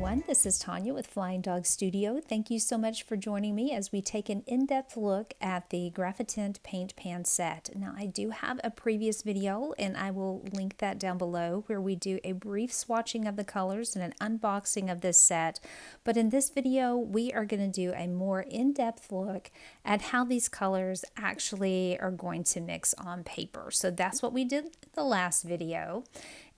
everyone, this is Tanya with Flying Dog Studio. Thank you so much for joining me as we take an in-depth look at the Graphitint Paint Pan set. Now I do have a previous video and I will link that down below where we do a brief swatching of the colors and an unboxing of this set. But in this video we are going to do a more in-depth look at how these colors actually are going to mix on paper. So that's what we did in the last video.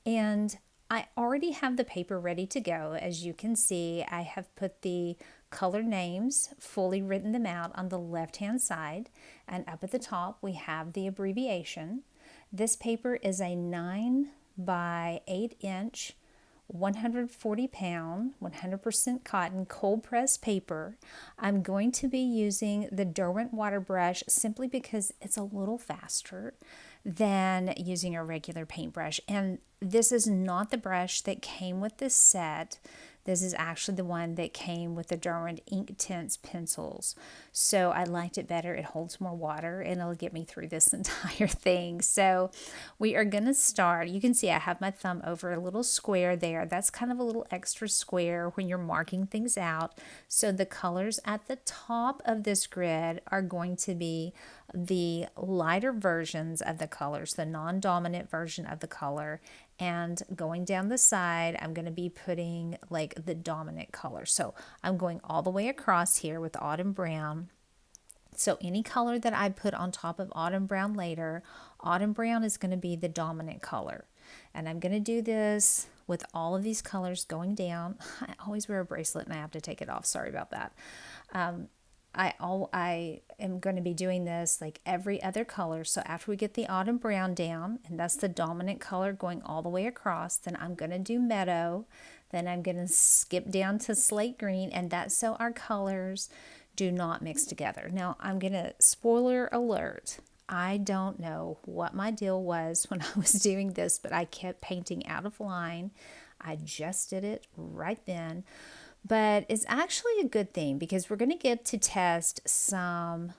And I already have the paper ready to go. As you can see, I have put the color names, fully written them out on the left-hand side, and up at the top we have the abbreviation. This paper is a 9 by 8 inch, 140 pound, 100% cotton cold press paper. I'm going to be using the Derwent water brush simply because it's a little faster than using a regular paintbrush. And this is not the brush that came with this set. This is actually the one that came with the Derwent Ink Tints pencils. So I liked it better. It holds more water and it'll get me through this entire thing. So we are going to start. You can see I have my thumb over a little square there. That's kind of a little extra square when you're marking things out. So the colors at the top of this grid are going to be the lighter versions of the colors, the non-dominant version of the color. And going down the side, I'm going to be putting like the dominant color. So I'm going all the way across here with autumn brown. So any color that I put on top of autumn brown later, autumn brown is going to be the dominant color. And I'm going to do this with all of these colors going down. I always wear a bracelet and I have to take it off. Sorry about that. I am going to be doing this like every other color. So after we get the autumn brown down, and that's the dominant color going all the way across, then I'm going to do meadow. Then I'm going to skip down to slate green, and that's so our colors do not mix together. Now I'm going to, spoiler alert, I don't know what my deal was when I was doing this, but I kept painting out of line. I just did it right then. But it's actually a good thing because we're going to get to test some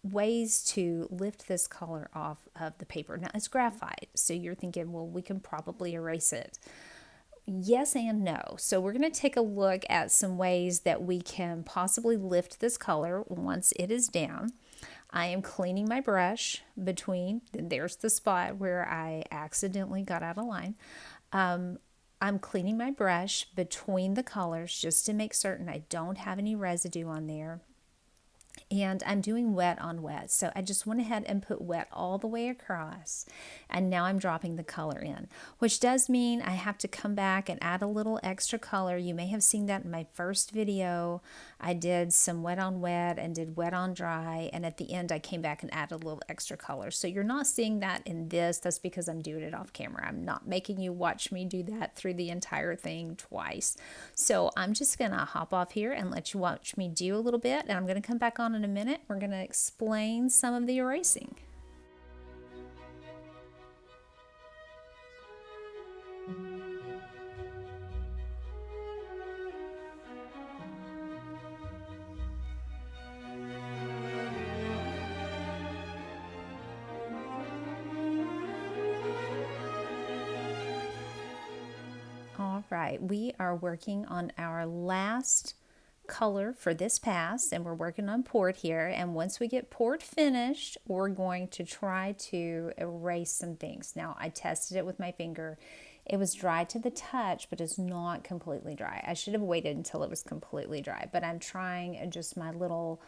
ways to lift this color off of the paper. Now it's graphite, so you're thinking, well, we can probably erase it. Yes and no. So we're going to take a look at some ways that we can possibly lift this color once it is down. I am cleaning my brush between, there's the spot where I accidentally got out of line. I'm cleaning my brush between the colors just to make certain I don't have any residue on there. And I'm doing wet on wet. So I just went ahead and put wet all the way across. And now I'm dropping the color in, which does mean I have to come back and add a little extra color. You may have seen that in my first video. I did some wet on wet and did wet on dry. And at the end, I came back and added a little extra color. So you're not seeing that in this. That's because I'm doing it off camera. I'm not making you watch me do that through the entire thing twice. So I'm just going to hop off here and let you watch me do a little bit. And I'm going to come back on in a minute. We're going to explain some of the erasing. All right, we are working on our last color for this pass, and we're working on port here. And once we get port finished, we're going to try to erase some things. Now I tested it with my finger. It was dry to the touch, but it's not completely dry. I should have waited until it was completely dry, but I'm trying just my little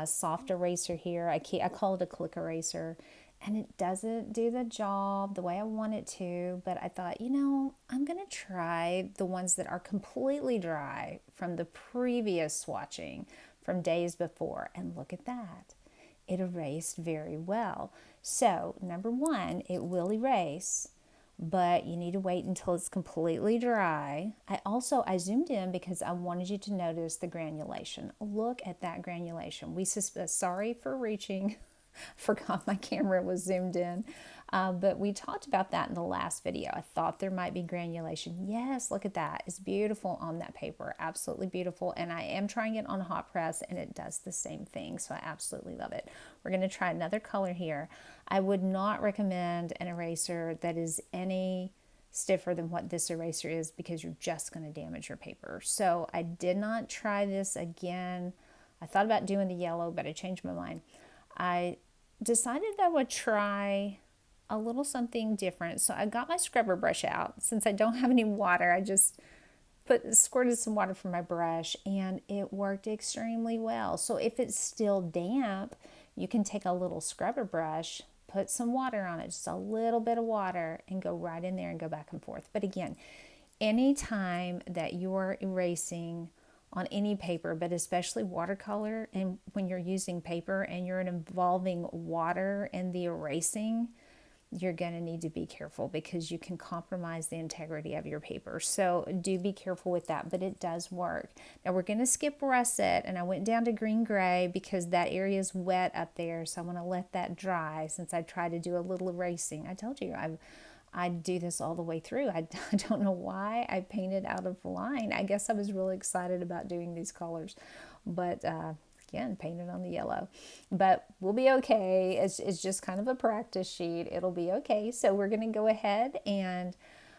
soft eraser here. I call it a click eraser, and it doesn't do the job the way I want it to, but I thought, you know, I'm going to try the ones that are completely dry from the previous swatching from days before, and look at that. It erased very well. So, number one, it will erase, but you need to wait until it's completely dry. I zoomed in because I wanted you to notice the granulation. Look at that granulation. Sorry for reaching. Forgot my camera was zoomed in, but we talked about that in the last video. I thought there might be granulation. Yes, look at that. It's beautiful on that paper, absolutely beautiful. And I am trying it on a hot press and it does the same thing, so I absolutely love it. We're going to try another color here. I would not recommend an eraser that is any stiffer than what this eraser is, because you're just going to damage your paper. So I did not try this again. I thought about doing the yellow, but I changed my mind. I decided I would try a little something different. So I got my scrubber brush out. Since I don't have any water, I just squirted some water from my brush, and it worked extremely well. So if it's still damp, you can take a little scrubber brush, put some water on it, just a little bit of water, and go right in there and go back and forth. But again, anytime that you're erasing on any paper, but especially watercolor, and when you're using paper and you're involving water in the erasing, you're going to need to be careful, because you can compromise the integrity of your paper. So do be careful with that, but it does work. Now we're going to skip russet, and I went down to green gray because that area is wet up there, so I want to let that dry since I tried to do a little erasing. I told you I do this all the way through. I don't know why I painted out of line. I guess I was really excited about doing these colors, but again, painted on the yellow. But we'll be okay. It's just kind of a practice sheet. It'll be okay. So we're going to go ahead, and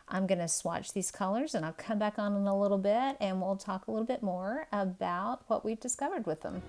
I'm going to swatch these colors, and I'll come back on in a little bit, and we'll talk a little bit more about what we've discovered with them.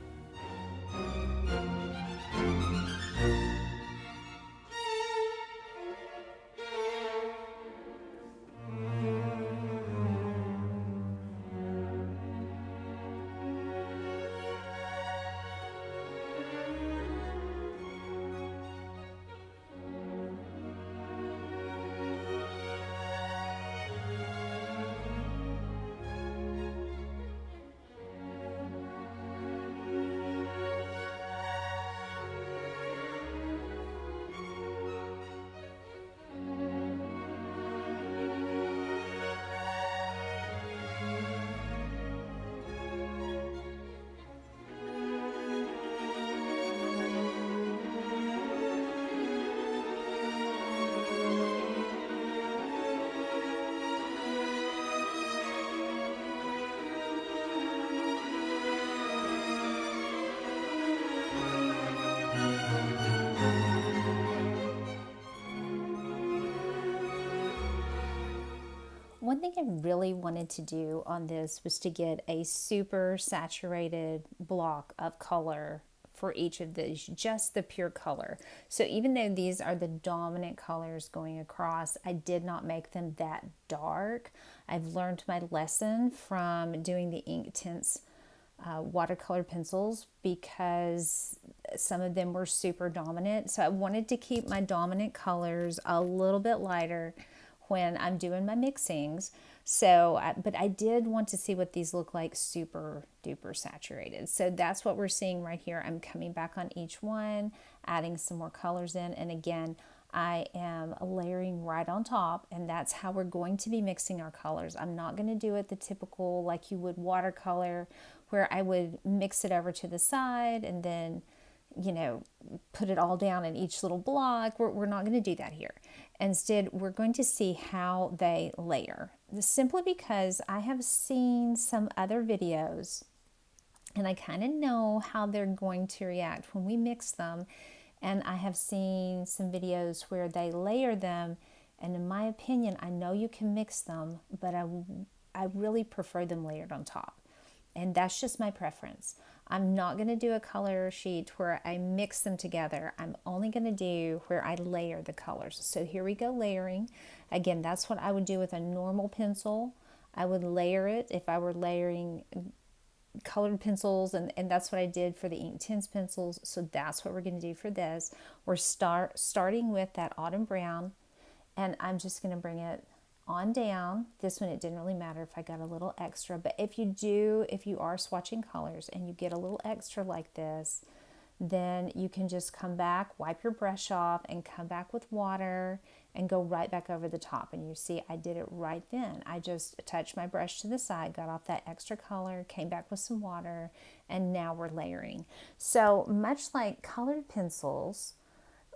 One thing I really wanted to do on this was to get a super saturated block of color for each of these, just the pure color. So even though these are the dominant colors going across, I did not make them that dark. I've learned my lesson from doing the Inktense watercolor pencils, because some of them were super dominant. So I wanted to keep my dominant colors a little bit lighter when I'm doing my mixings. So, but I did want to see what these look like super duper saturated. So that's what we're seeing right here. I'm coming back on each one, adding some more colors in. And again, I am layering right on top, and that's how we're going to be mixing our colors. I'm not going to do it the typical like you would watercolor, where I would mix it over to the side and then, you know, put it all down in each little block. We're not going to do that here. Instead, we're going to see how they layer. Simply because I have seen some other videos, and I kind of know how they're going to react when we mix them. And I have seen some videos where they layer them, and in my opinion, I know you can mix them, but I really prefer them layered on top. And that's just my preference. I'm not going to do a color sheet where I mix them together. I'm only going to do where I layer the colors. So here we go, layering. Again, that's what I would do with a normal pencil. I would layer it if I were layering colored pencils, and that's what I did for the Inktense pencils. So that's what we're going to do for this. We're starting with that autumn brown, and I'm just going to bring it on down. This one, it didn't really matter if I got a little extra, but if you are swatching colors and you get a little extra like this, then you can just come back, wipe your brush off, and come back with water and go right back over the top. And you see I did it right then. I just touched my brush to the side, got off that extra color, came back with some water, and now we're layering. So much like colored pencils,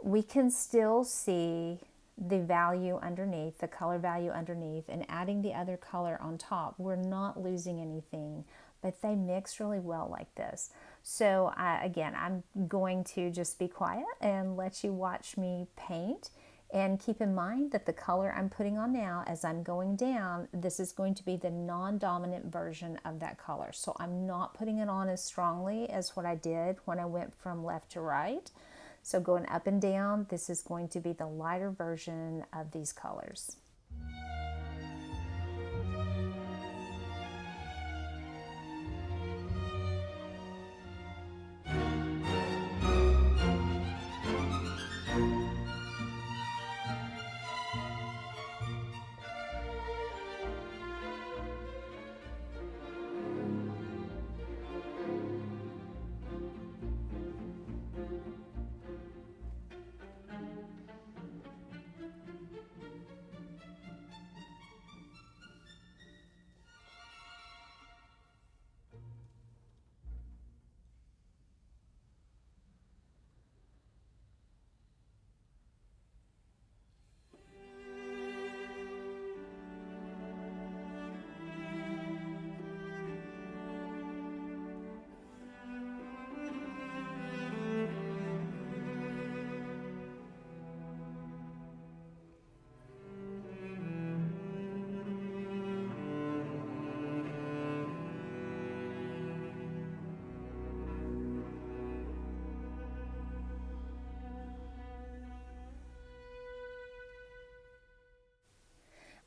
we can still see the value underneath, the color value underneath, and adding the other color on top. We're not losing anything, but they mix really well like this. So again, I'm going to just be quiet and let you watch me paint. And keep in mind that the color I'm putting on now, as I'm going down, this is going to be the non-dominant version of that color. So I'm not putting it on as strongly as what I did when I went from left to right. So going up and down, this is going to be the lighter version of these colors.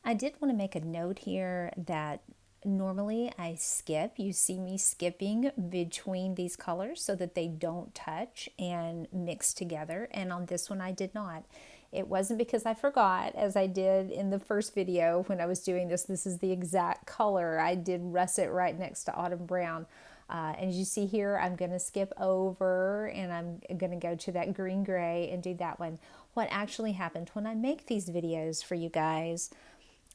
I did want to make a note here that normally I skip. You see me skipping between these colors so that they don't touch and mix together. And on this one, I did not. It wasn't because I forgot, as I did in the first video when I was doing this. This is the exact color. I did russet right next to Autumn Brown. And as you see here, I'm going to skip over and I'm going to go to that green gray and do that one. What actually happened when I make these videos for you guys,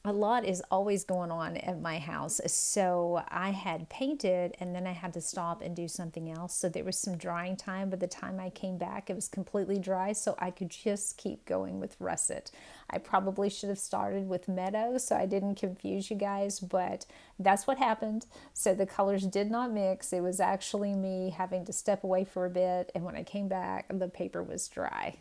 a lot is always going on at my house. So I had painted and then I had to stop and do something else. So there was some drying time. By the time I came back, it was completely dry. So I could just keep going with russet. I probably should have started with meadow so I didn't confuse you guys, but that's what happened. So the colors did not mix. It was actually me having to step away for a bit. And when I came back, the paper was dry.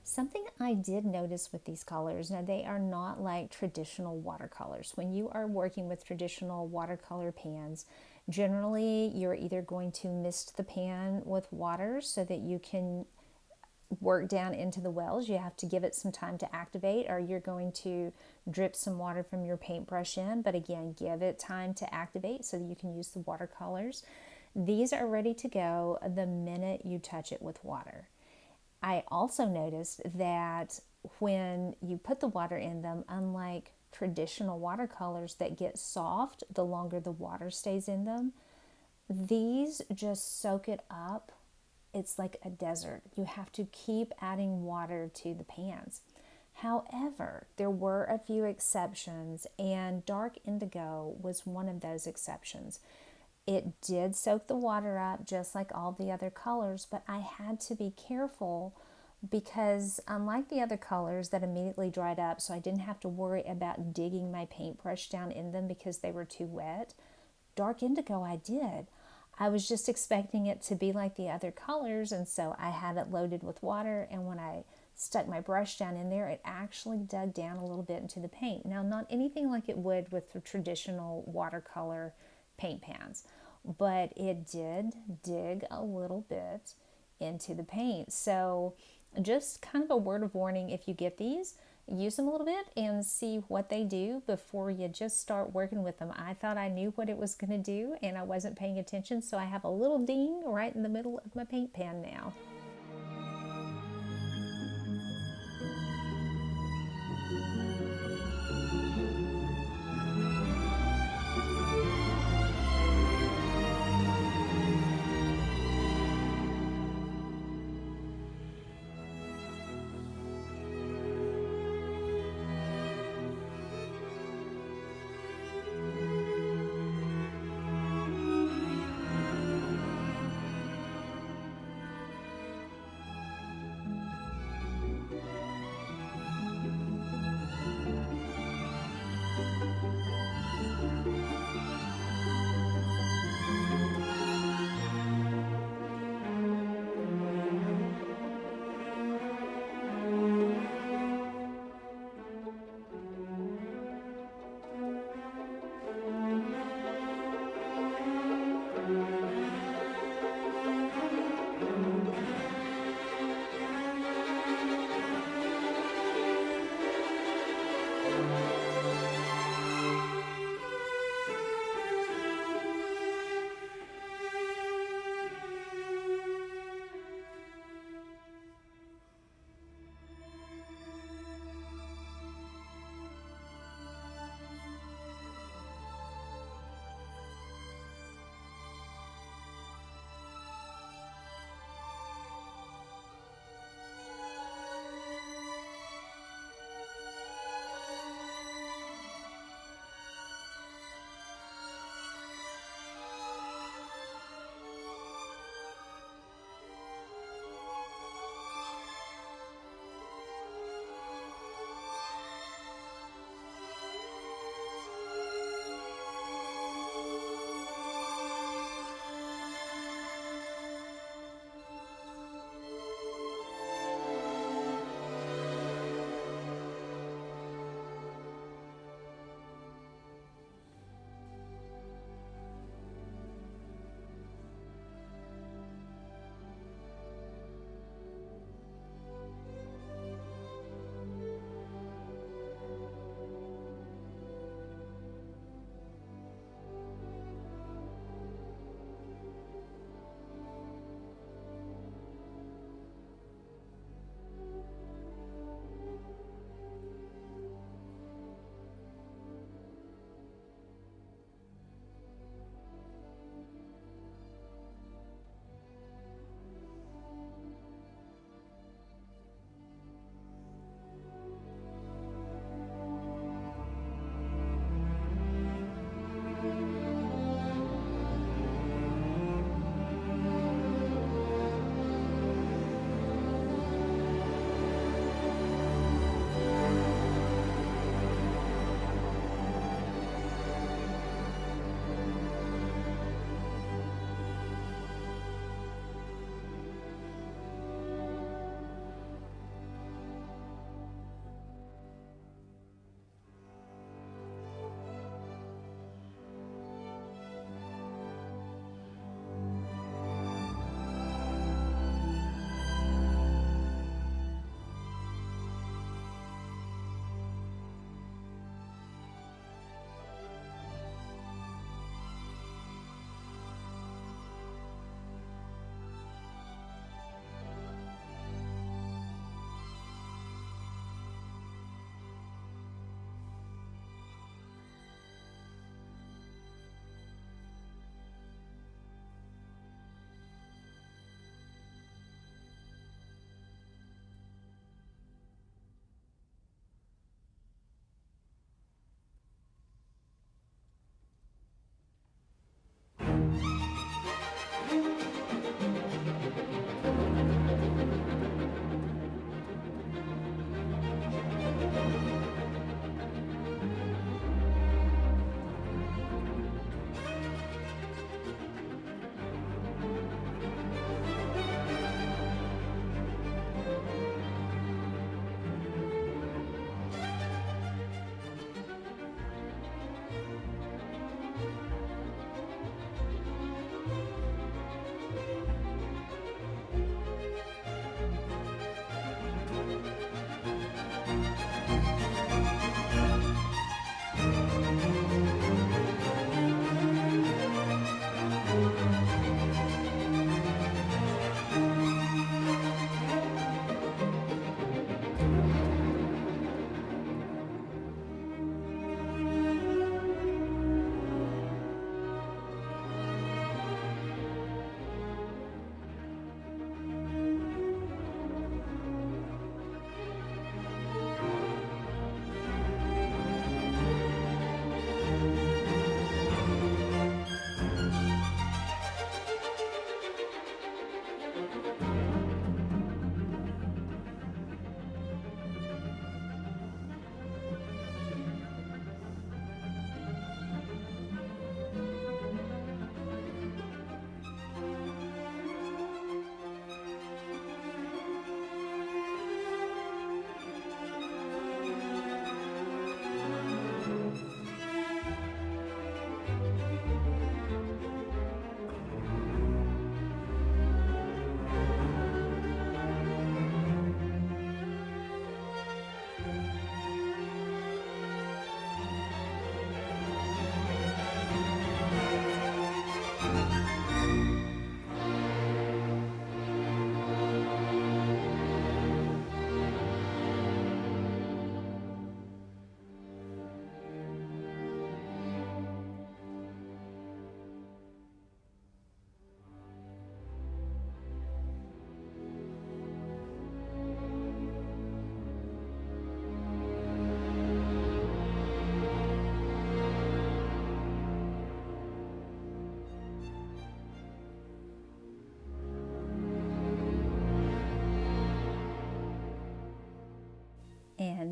Something I did notice with these colors, now they are not like traditional watercolors. When you are working with traditional watercolor pans, generally you're either going to mist the pan with water so that you can work down into the wells. You have to give it some time to activate, or you're going to drip some water from your paintbrush in, but again, give it time to activate so that you can use the watercolors. These are ready to go the minute you touch it with water. I also noticed that when you put the water in them, unlike traditional watercolors that get soft the longer the water stays in them, these just soak it up. It's like a desert. You have to keep adding water to the pans. However, there were a few exceptions, and dark indigo was one of those exceptions. It did soak the water up just like all the other colors, but I had to be careful because unlike the other colors that immediately dried up, so I didn't have to worry about digging my paintbrush down in them because they were too wet, dark indigo I did. I was just expecting it to be like the other colors, and so I had it loaded with water, and when I stuck my brush down in there, it actually dug down a little bit into the paint. Now, not anything like it would with the traditional watercolor paint pans. but it did dig a little bit into the paint. So just kind of a word of warning, if you get these, use them a little bit and see what they do before you just start working with them. I thought I knew what it was going to do and I wasn't paying attention, so I have a little ding right in the middle of my paint pan now.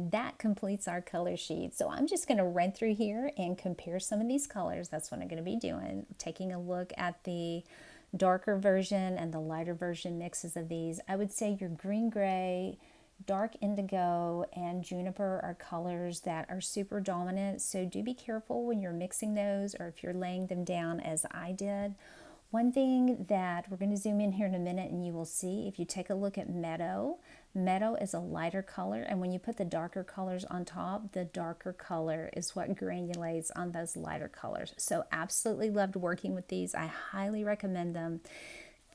And that completes our color sheet. So I'm just going to run through here and compare some of these colors. That's what I'm going to be doing, taking a look at the darker version and the lighter version mixes of these. I would say your green gray, dark indigo, and juniper are colors that are super dominant, so do be careful when you're mixing those or if you're laying them down as I did. One thing that we're going to zoom in here in a minute and you will see, if you take a look at Meadow, Meadow is a lighter color, and when you put the darker colors on top, the darker color is what granulates on those lighter colors. So absolutely loved working with these. I highly recommend them.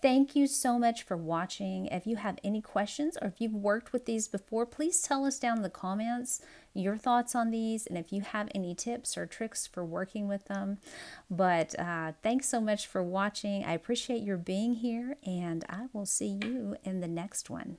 Thank you so much for watching. If you have any questions or if you've worked with these before, please tell us down in the comments your thoughts on these and if you have any tips or tricks for working with them. But thanks so much for watching. I appreciate your being here, and I will see you in the next one.